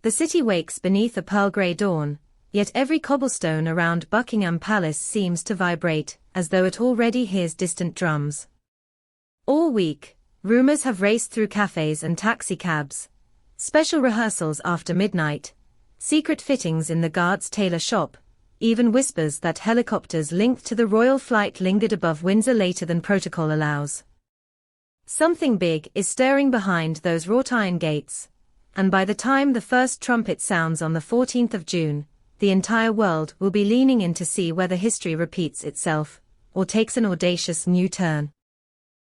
The city wakes beneath a pearl-grey dawn, yet every cobblestone around Buckingham Palace seems to vibrate, as though it already hears distant drums. All week, rumors have raced through cafes and taxicabs. Special rehearsals after midnight, secret fittings in the guard's tailor shop, even whispers that helicopters linked to the royal flight lingered above Windsor later than protocol allows. Something big is stirring behind those wrought iron gates, and by the time the first trumpet sounds on the 14th of June, the entire world will be leaning in to see whether history repeats itself, or takes an audacious new turn.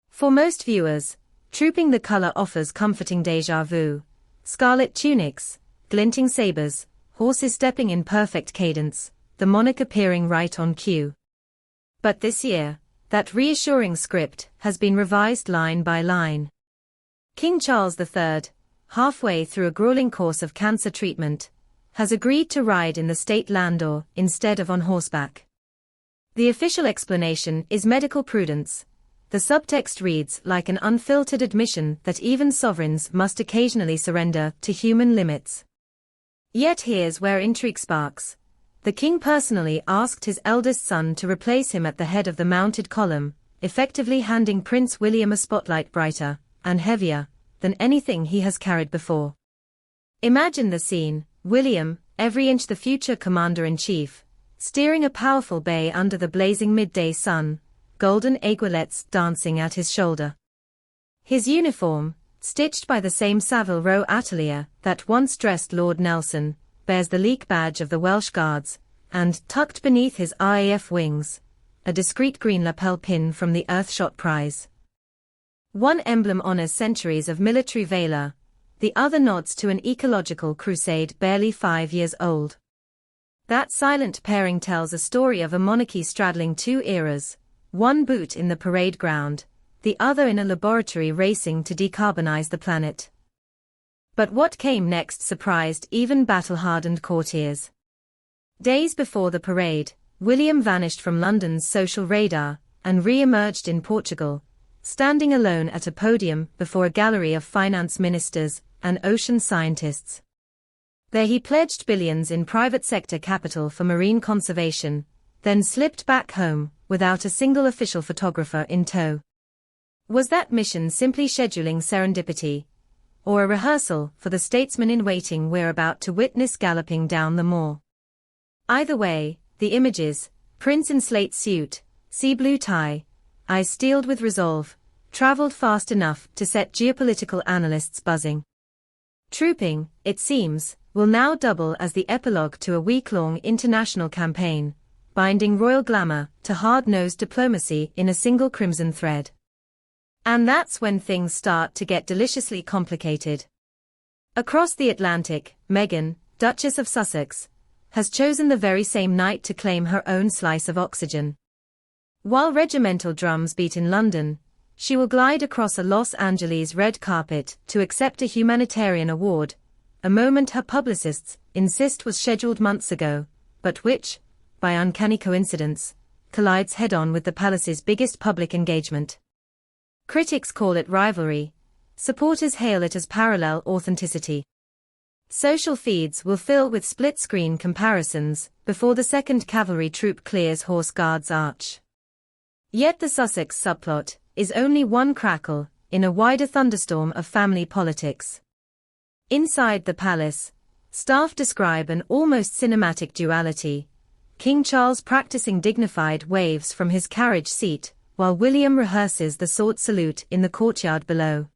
For most viewers, Trooping the Color offers comforting déjà vu: scarlet tunics, glinting sabers, horses stepping in perfect cadence, the monarch appearing right on cue. But this year, that reassuring script has been revised line by line. King Charles III, halfway through a grueling course of cancer treatment, has agreed to ride in the state landau instead of on horseback. The official explanation is medical prudence. The subtext reads like an unfiltered admission that even sovereigns must occasionally surrender to human limits. Yet here's where intrigue sparks. The king personally asked his eldest son to replace him at the head of the mounted column, effectively handing Prince William a spotlight brighter and heavier than anything he has carried before. Imagine the scene: William, every inch the future commander-in-chief, steering a powerful bay under the blazing midday sun, golden aiguillettes dancing at his shoulder. His uniform, stitched by the same Savile Row atelier that once dressed Lord Nelson, bears the Leek badge of the Welsh Guards, and, tucked beneath his RAF wings, a discreet green lapel pin from the Earthshot Prize. One emblem honors centuries of military valor, the other nods to an ecological crusade barely 5 years old. That silent pairing tells a story of a monarchy straddling two eras, one boot in the parade ground, the other in a laboratory racing to decarbonize the planet. But what came next surprised even battle-hardened courtiers. Days before the parade, William vanished from London's social radar and re-emerged in Portugal, standing alone at a podium before a gallery of finance ministers and ocean scientists. There he pledged billions in private sector capital for marine conservation, then slipped back home without a single official photographer in tow. Was that mission simply scheduling serendipity, or a rehearsal for the statesman-in-waiting we're about to witness galloping down the moor? Either way, the images: Prince in slate suit, sea blue tie, eyes steeled with resolve, traveled fast enough to set geopolitical analysts buzzing. Trooping, it seems, will now double as the epilogue to a week-long international campaign, binding royal glamour to hard-nosed diplomacy in a single crimson thread. And that's when things start to get deliciously complicated. Across the Atlantic, Meghan, Duchess of Sussex, has chosen the very same night to claim her own slice of oxygen. While regimental drums beat in London, she will glide across a Los Angeles red carpet to accept a humanitarian award, a moment her publicists insist was scheduled months ago, but which, by uncanny coincidence, collides head-on with the palace's biggest public engagement. Critics call it rivalry, supporters hail it as parallel authenticity. Social feeds will fill with split-screen comparisons before the 2nd Cavalry Troop clears Horse Guard's arch. Yet the Sussex subplot is only one crackle in a wider thunderstorm of family politics. Inside the palace, staff describe an almost cinematic duality: King Charles practicing dignified waves from his carriage seat, while William rehearses the sword salute in the courtyard below.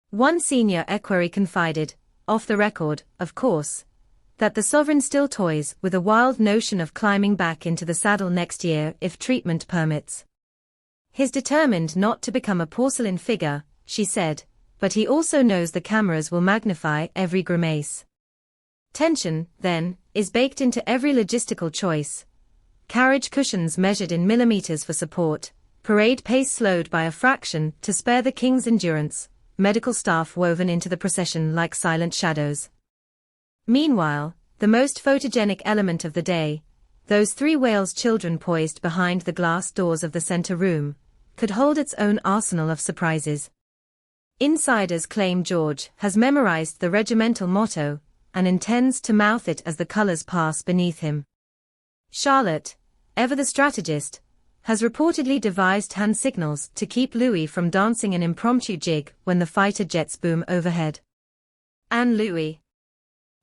One senior equerry confided, off the record, of course, that the sovereign still toys with a wild notion of climbing back into the saddle next year if treatment permits. He's determined not to become a porcelain figure, she said, but he also knows the cameras will magnify every grimace. Tension, then, is baked into every logistical choice. Carriage cushions measured in millimeters for support, parade pace slowed by a fraction to spare the king's endurance, medical staff woven into the procession like silent shadows. Meanwhile, the most photogenic element of the day, those 3 Wales children poised behind the glass doors of the center room, could hold its own arsenal of surprises. Insiders claim George has memorized the regimental motto, and intends to mouth it as the colors pass beneath him. Charlotte, ever the strategist, has reportedly devised hand signals to keep Louis from dancing an impromptu jig when the fighter jets boom overhead. And Louis.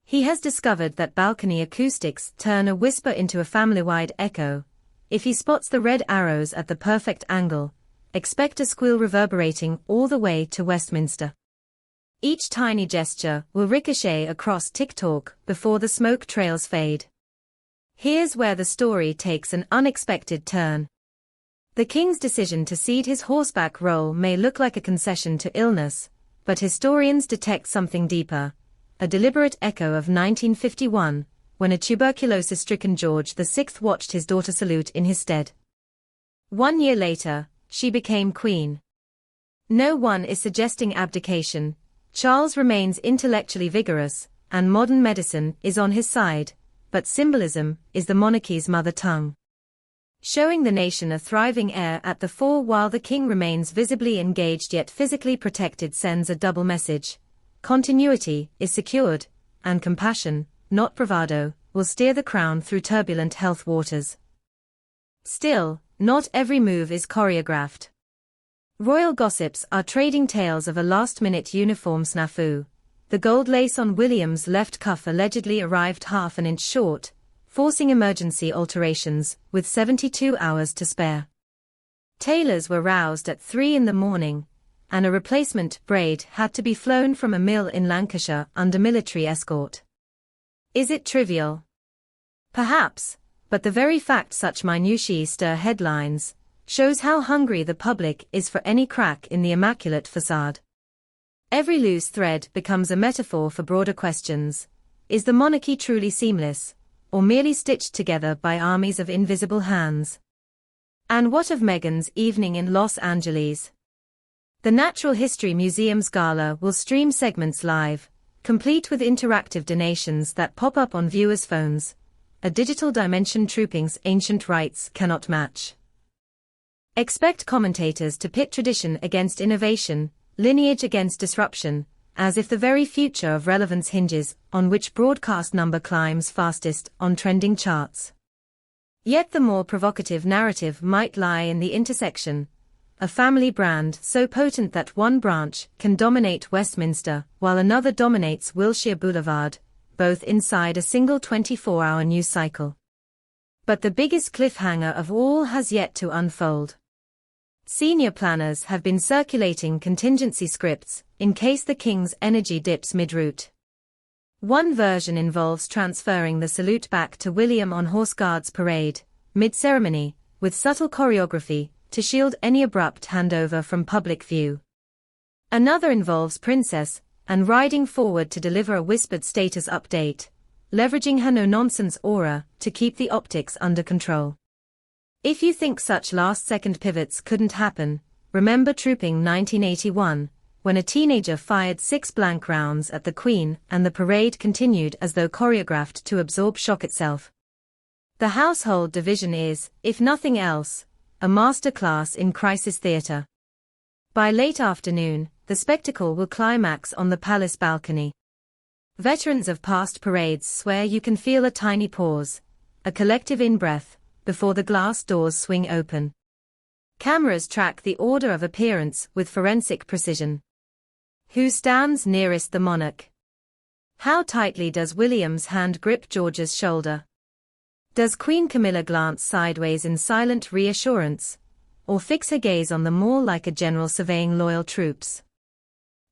He has discovered that balcony acoustics turn a whisper into a family-wide echo. If he spots the red arrows at the perfect angle, expect a squeal reverberating all the way to Westminster. Each tiny gesture will ricochet across TikTok before the smoke trails fade. Here's where the story takes an unexpected turn. The king's decision to cede his horseback role may look like a concession to illness, but historians detect something deeper, a deliberate echo of 1951, when a tuberculosis-stricken George VI watched his daughter salute in his stead. 1 year later, she became queen. No one is suggesting abdication. Charles remains intellectually vigorous, and modern medicine is on his side, but symbolism is the monarchy's mother tongue. Showing the nation a thriving heir at the fore while the king remains visibly engaged yet physically protected sends a double message. Continuity is secured, and compassion, not bravado, will steer the crown through turbulent health waters. Still, not every move is choreographed. Royal gossips are trading tales of a last-minute uniform snafu. The gold lace on William's left cuff allegedly arrived half an inch short, forcing emergency alterations, with 72 hours to spare. Tailors were roused at 3 a.m, and a replacement braid had to be flown from a mill in Lancashire under military escort. Is it trivial? Perhaps, but the very fact such minutiae stir headlines shows how hungry the public is for any crack in the immaculate facade. Every loose thread becomes a metaphor for broader questions. Is the monarchy truly seamless, or merely stitched together by armies of invisible hands? And what of Meghan's evening in Los Angeles? The Natural History Museum's gala will stream segments live, complete with interactive donations that pop up on viewers' phones, a digital dimension Trooping's ancient rites cannot match. Expect commentators to pit tradition against innovation, lineage against disruption, as if the very future of relevance hinges on which broadcast number climbs fastest on trending charts. Yet the more provocative narrative might lie in the intersection, a family brand so potent that one branch can dominate Westminster while another dominates Wilshire Boulevard, both inside a single 24-hour news cycle. But the biggest cliffhanger of all has yet to unfold. Senior planners have been circulating contingency scripts in case the king's energy dips mid-route. One version involves transferring the salute back to William on Horse Guards parade, mid-ceremony, with subtle choreography to shield any abrupt handover from public view. Another involves Princess Anne riding forward to deliver a whispered status update, leveraging her no-nonsense aura to keep the optics under control. If you think such last-second pivots couldn't happen, remember Trooping 1981, when a teenager fired 6 blank rounds at the Queen and the parade continued as though choreographed to absorb shock itself. The household division is, if nothing else, a masterclass in crisis theatre. By late afternoon, the spectacle will climax on the palace balcony. Veterans of past parades swear you can feel a tiny pause, a collective in-breath, before the glass doors swing open. Cameras track the order of appearance with forensic precision. Who stands nearest the monarch? How tightly does William's hand grip George's shoulder? Does Queen Camilla glance sideways in silent reassurance, or fix her gaze on them all like a general surveying loyal troops?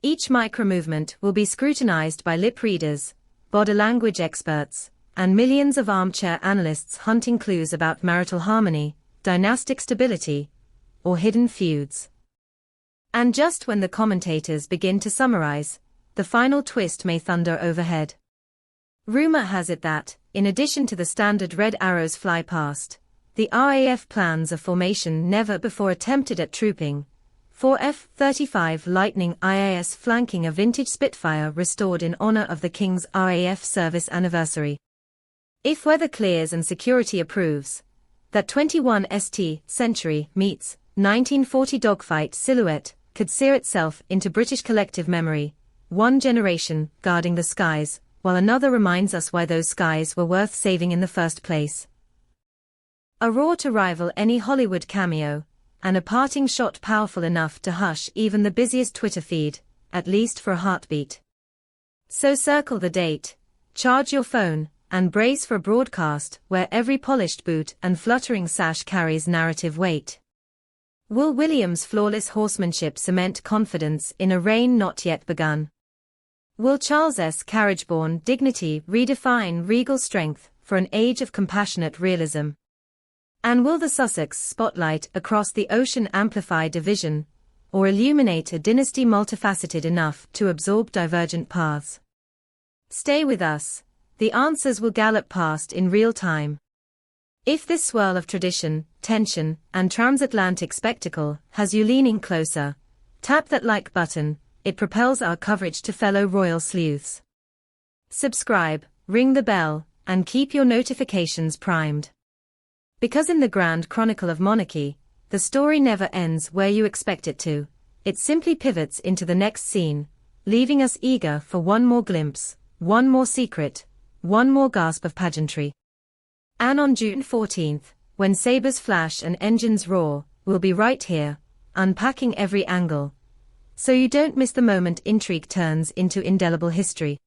Each micro-movement will be scrutinized by lip readers, body language experts, and millions of armchair analysts hunting clues about marital harmony, dynastic stability, or hidden feuds. And just when the commentators begin to summarize, the final twist may thunder overhead. Rumor has it that, in addition to the standard red arrows fly past, the RAF plans a formation never before attempted at Trooping, 4 F-35 Lightning IAS flanking a vintage Spitfire restored in honor of the King's RAF service anniversary. If weather clears and security approves, that 21 St. Century meets 1940 dogfight silhouette could sear itself into British collective memory, one generation guarding the skies, while another reminds us why those skies were worth saving in the first place. A roar to rival any Hollywood cameo, and a parting shot powerful enough to hush even the busiest Twitter feed, at least for a heartbeat. So circle the date, charge your phone, and brace for a broadcast where every polished boot and fluttering sash carries narrative weight. Will Williams' flawless horsemanship cement confidence in a reign not yet begun? Will Charles's carriage-born dignity redefine regal strength for an age of compassionate realism? And will the Sussex spotlight across the ocean amplify division, or illuminate a dynasty multifaceted enough to absorb divergent paths? Stay with us, the answers will gallop past in real time. If this swirl of tradition, tension, and transatlantic spectacle has you leaning closer, tap that like button, it propels our coverage to fellow royal sleuths. Subscribe, ring the bell, and keep your notifications primed. Because in the grand chronicle of monarchy, the story never ends where you expect it to, it simply pivots into the next scene, leaving us eager for one more glimpse, one more secret, one more gasp of pageantry. And on June 14th, when sabers flash and engines roar, we'll be right here, unpacking every angle, so you don't miss the moment intrigue turns into indelible history.